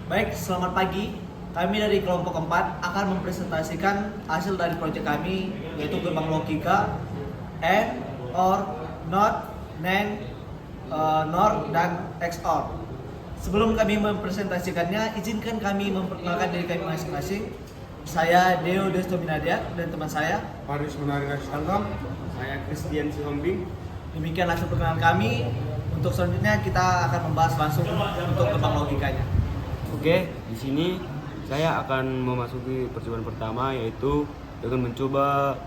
Baik, selamat pagi. Kami dari kelompok 4 akan mempresentasikan hasil dari proyek kami, yaitu gerbang logika AND, OR, NOT, NAND, NOR, dan XOR. Sebelum kami mempresentasikannya, izinkan kami memperkenalkan diri kami masing-masing. Saya Deo Destominadia dan teman saya Paris Menari Sangam. Saya Christian Sihombing. Demikian hasil perkenalan kami. Untuk selanjutnya kita akan membahas langsung untuk gerbang logikanya. Oke, di sini saya akan memasuki percobaan pertama, yaitu dengan mencoba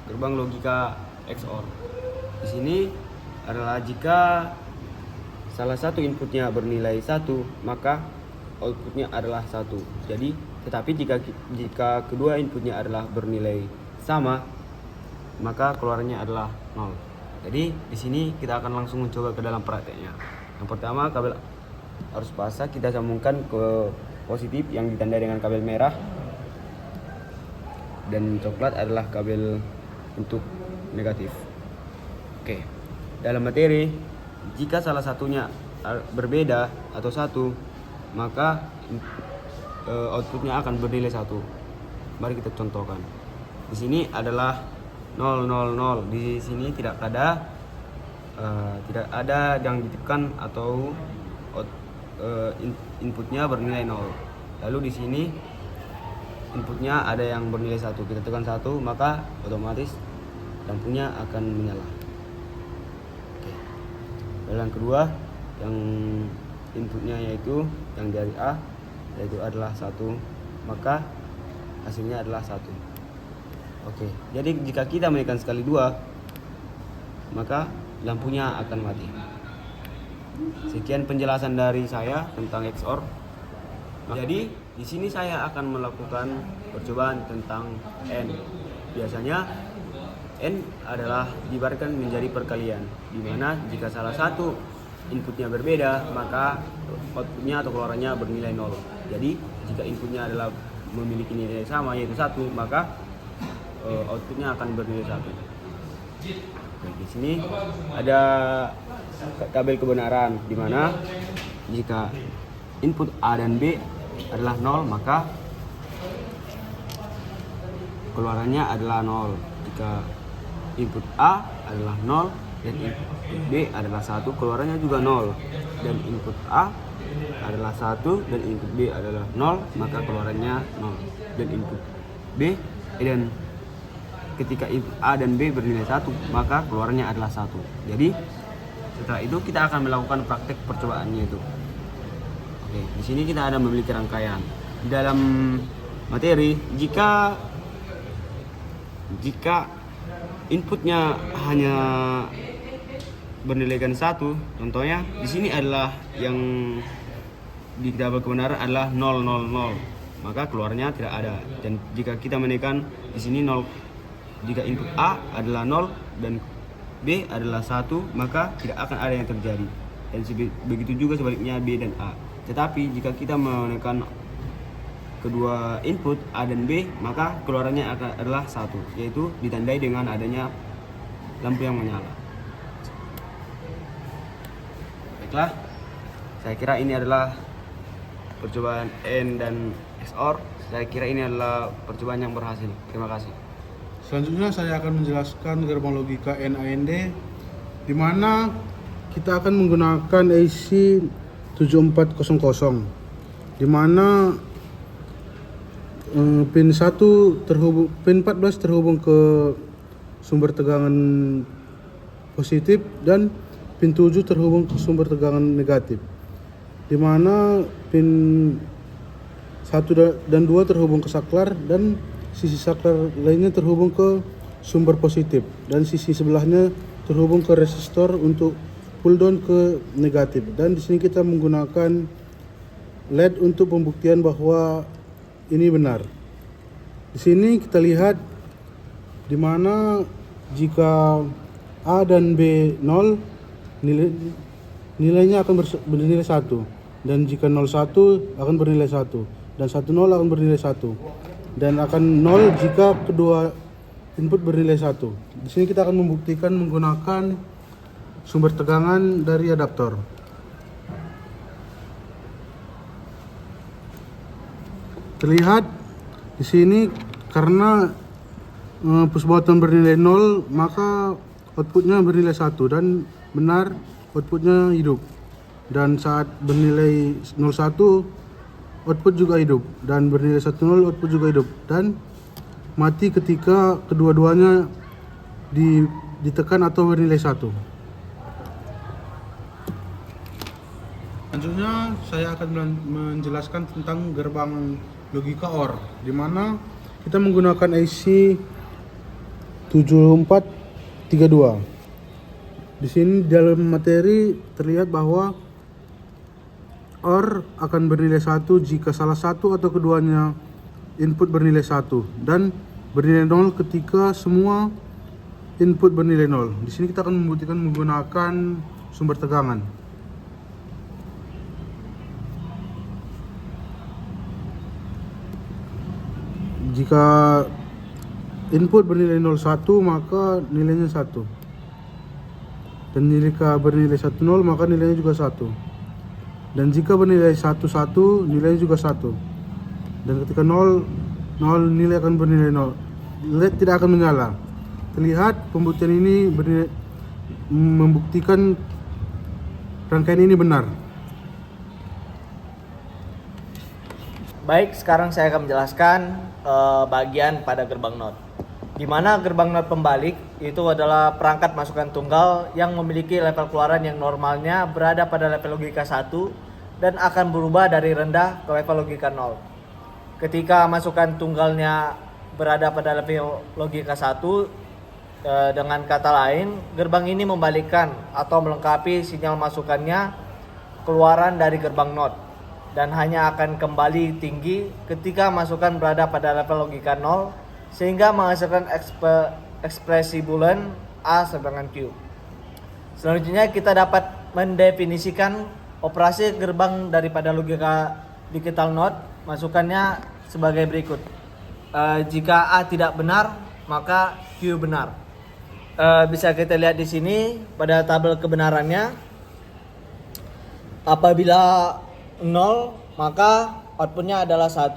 gerbang logika XOR. Di sini adalah jika salah satu inputnya bernilai 1, maka outputnya adalah 1. Jadi, tetapi jika kedua inputnya adalah bernilai sama, maka keluarnya adalah 0. Jadi di sini kita akan langsung mencoba ke dalam prakteknya. Yang pertama, kabel arus fasa kita sambungkan ke positif yang ditandai dengan kabel merah, dan coklat adalah kabel untuk negatif. Oke. Dalam materi, jika salah satunya berbeda atau 1, maka outputnya akan bernilai 1. Mari kita contohkan. Di sini adalah 0, 0, 0. Di sini tidak ada yang ditipkan atau inputnya bernilai 0. Lalu di sini inputnya ada yang bernilai 1. Kita tekan 1, maka otomatis lampunya akan menyala. Oke. Lalu yang kedua, yang inputnya yaitu yang dari A, yaitu adalah 1, maka hasilnya adalah 1. Oke, jadi jika kita menekan sekali 2, maka lampunya akan mati. Sekian penjelasan dari saya tentang XOR. Jadi di sini saya akan melakukan percobaan tentang AND. Biasanya AND adalah diibaratkan menjadi perkalian, di mana jika salah satu inputnya berbeda, maka outputnya atau keluarannya bernilai 0. Jadi jika inputnya adalah memiliki nilai sama, yaitu 1, maka outputnya akan bernilai 1. Oke, di sini ada kabel kebenaran, di mana jika input A dan B adalah 0, maka keluarannya adalah 0. Jika input A adalah 0 dan input B adalah 1, keluarannya juga 0. Dan input A adalah 1 dan input B adalah 0, maka keluarannya 0. Dan input B dan ketika input A dan B bernilai 1, maka keluarnya adalah 1. Jadi setelah itu kita akan melakukan praktek percobaannya itu. Oke, di sini kita ada memiliki rangkaian. Di dalam materi, jika inputnya hanya bernilaikan 1, contohnya di sini adalah yang di tabel kebenaran adalah 0, 0, 0, maka keluarnya tidak ada. Dan jika kita menekan di sini 0, jika input A adalah 0 dan B adalah 1, maka tidak akan ada yang terjadi. Dan begitu juga sebaliknya B dan A. Tetapi jika kita menekan kedua input A dan B, maka keluarannya adalah 1, yaitu ditandai dengan adanya lampu yang menyala. Baiklah, saya kira ini adalah percobaan AND dan XOR. Saya kira ini adalah percobaan yang berhasil. Terima kasih. Selanjutnya saya akan menjelaskan gerbang logika NAND, di mana kita akan menggunakan IC 7400, di mana pin 14 terhubung ke sumber tegangan positif dan pin 7 terhubung ke sumber tegangan negatif, di mana pin 1 dan 2 terhubung ke saklar dan sisi saklar lainnya terhubung ke sumber positif, dan sisi sebelahnya terhubung ke resistor untuk pull down ke negatif. Dan di sini kita menggunakan LED untuk pembuktian bahwa ini benar. Di sini kita lihat di mana jika A dan B 0, nilainya akan bernilai 1, dan jika 01 akan bernilai 1, dan 10 akan bernilai 1. Dan akan 0 jika kedua input bernilai 1. Di sini kita akan membuktikan menggunakan sumber tegangan dari adaptor. Terlihat di sini karena pusbawatan bernilai 0 maka outputnya bernilai 1 dan benar outputnya hidup. Dan saat bernilai 01 output juga hidup dan bernilai 10 output juga hidup dan mati ketika kedua-duanya ditekan atau bernilai 1. Selanjutnya saya akan menjelaskan tentang gerbang logika OR, di mana kita menggunakan IC 7432. Di sini dalam materi terlihat bahwa OR akan bernilai 1 jika salah satu atau keduanya input bernilai 1 dan bernilai 0 ketika semua input bernilai 0. Di sini kita akan membuktikan menggunakan sumber tegangan. Jika input bernilai 01 maka nilainya 1. Dan jika bernilai 10 maka nilainya juga 1. Dan jika bernilai 11 nilainya juga 1. Dan ketika 0 nilai akan bernilai 0. LED tidak akan menyala. Terlihat pembuktian ini membuktikan rangkaian ini benar. Baik, sekarang saya akan menjelaskan bagian pada gerbang NOT. Di mana gerbang NOT pembalik itu adalah perangkat masukan tunggal yang memiliki level keluaran yang normalnya berada pada level logika 1 dan akan berubah dari rendah ke level logika 0. Ketika masukan tunggalnya berada pada level logika 1, dengan kata lain, gerbang ini membalikkan atau melengkapi sinyal masukannya keluaran dari gerbang NOT dan hanya akan kembali tinggi ketika masukan berada pada level logika 0 sehingga menghasilkan ekspresi bulan A sedangkan Q. Selanjutnya kita dapat mendefinisikan operasi gerbang daripada logika digital NOT masukannya sebagai berikut. Jika A tidak benar maka Q benar. Bisa kita lihat di sini pada tabel kebenarannya. Apabila 0 maka outputnya adalah 1,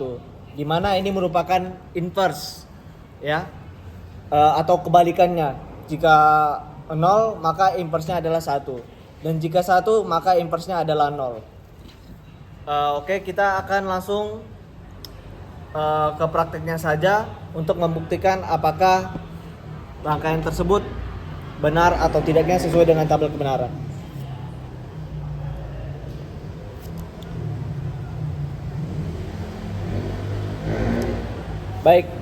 di mana ini merupakan inverse ya, atau kebalikannya. Jika 0 maka inverse-nya adalah 1 dan jika 1 maka inverse-nya adalah 0. Oke, kita akan langsung ke prakteknya saja untuk membuktikan apakah rangkaian tersebut benar atau tidaknya sesuai dengan tabel kebenaran. Baik,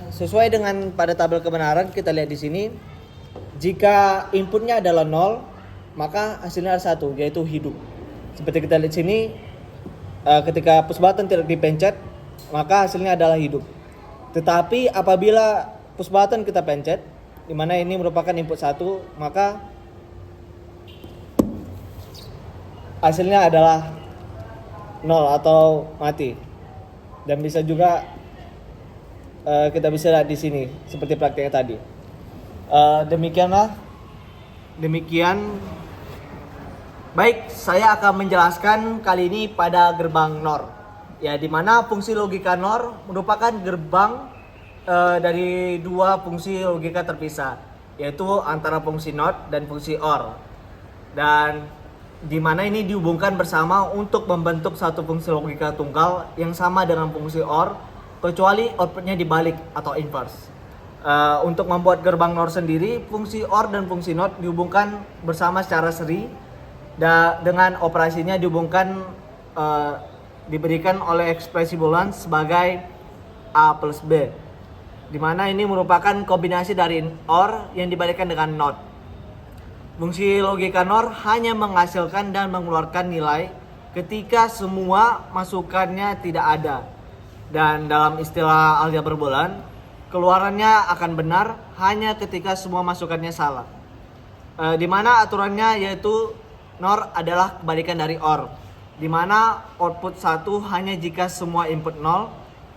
sesuai dengan pada tabel kebenaran kita lihat di sini, jika inputnya adalah 0 maka hasilnya adalah 1, yaitu hidup. Seperti kita lihat sini, ketika push button tidak dipencet maka hasilnya adalah hidup. Tetapi apabila push button kita pencet, di mana ini merupakan input 1, maka hasilnya adalah 0 atau mati. Dan bisa juga kita bisa lihat di sini seperti prakteknya tadi. Demikian. Baik, saya akan menjelaskan kali ini pada gerbang NOR. Ya, di mana fungsi logika NOR merupakan gerbang dari dua fungsi logika terpisah, yaitu antara fungsi NOT dan fungsi OR. Dan di mana ini dihubungkan bersama untuk membentuk satu fungsi logika tunggal yang sama dengan fungsi OR, kecuali outputnya dibalik atau inverse. Untuk membuat gerbang NOR sendiri, fungsi OR dan fungsi NOT dihubungkan bersama secara seri dengan operasinya dihubungkan diberikan oleh ekspresi boolean sebagai A plus B, di mana ini merupakan kombinasi dari OR yang dibalikkan dengan NOT. Fungsi logika NOR hanya menghasilkan dan mengeluarkan nilai ketika semua masukannya tidak ada. Dan dalam istilah aljabar boolean, keluarannya akan benar hanya ketika semua masukannya salah. Di mana aturannya yaitu NOR adalah kebalikan dari OR, di mana output 1 hanya jika semua input 0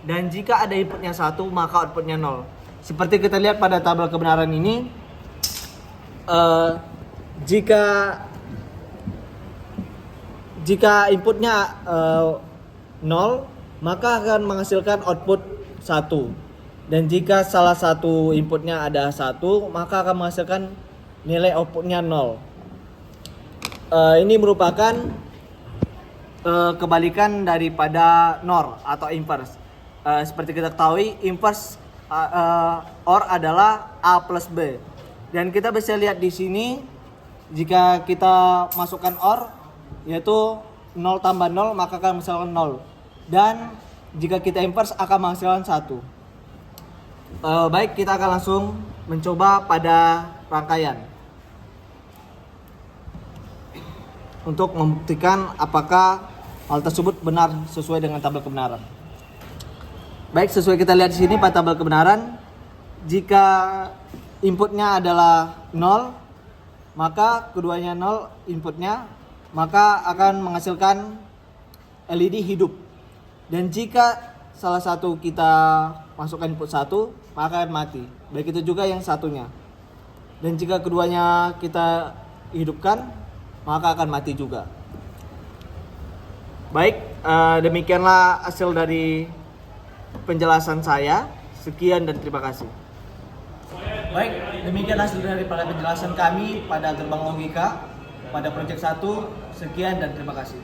dan jika ada inputnya 1 maka outputnya 0. Seperti kita lihat pada tabel kebenaran ini, jika inputnya 0 maka akan menghasilkan output 1. Dan jika salah satu inputnya ada 1, maka akan menghasilkan nilai outputnya 0. Ini merupakan kebalikan daripada NOR atau inverse. Seperti kita ketahui, inverse OR adalah A plus B. Dan kita bisa lihat di sini, jika kita masukkan OR, yaitu 0 tambah 0, maka akan menghasilkan 0. Dan jika kita inverse akan menghasilkan 1. Baik, kita akan langsung mencoba pada rangkaian untuk membuktikan apakah hal tersebut benar sesuai dengan tabel kebenaran. Baik, sesuai kita lihat di sini pada tabel kebenaran, jika inputnya adalah 0, maka keduanya 0 inputnya, maka akan menghasilkan LED hidup. Dan jika salah satu kita masukkan input 1, maka akan mati. Baik itu juga yang satunya. Dan jika keduanya kita hidupkan, maka akan mati juga. Baik, demikianlah hasil dari penjelasan saya. Sekian dan terima kasih. Baik, demikian hasil dari penjelasan kami pada gerbang logika pada proyek 1. Sekian dan terima kasih.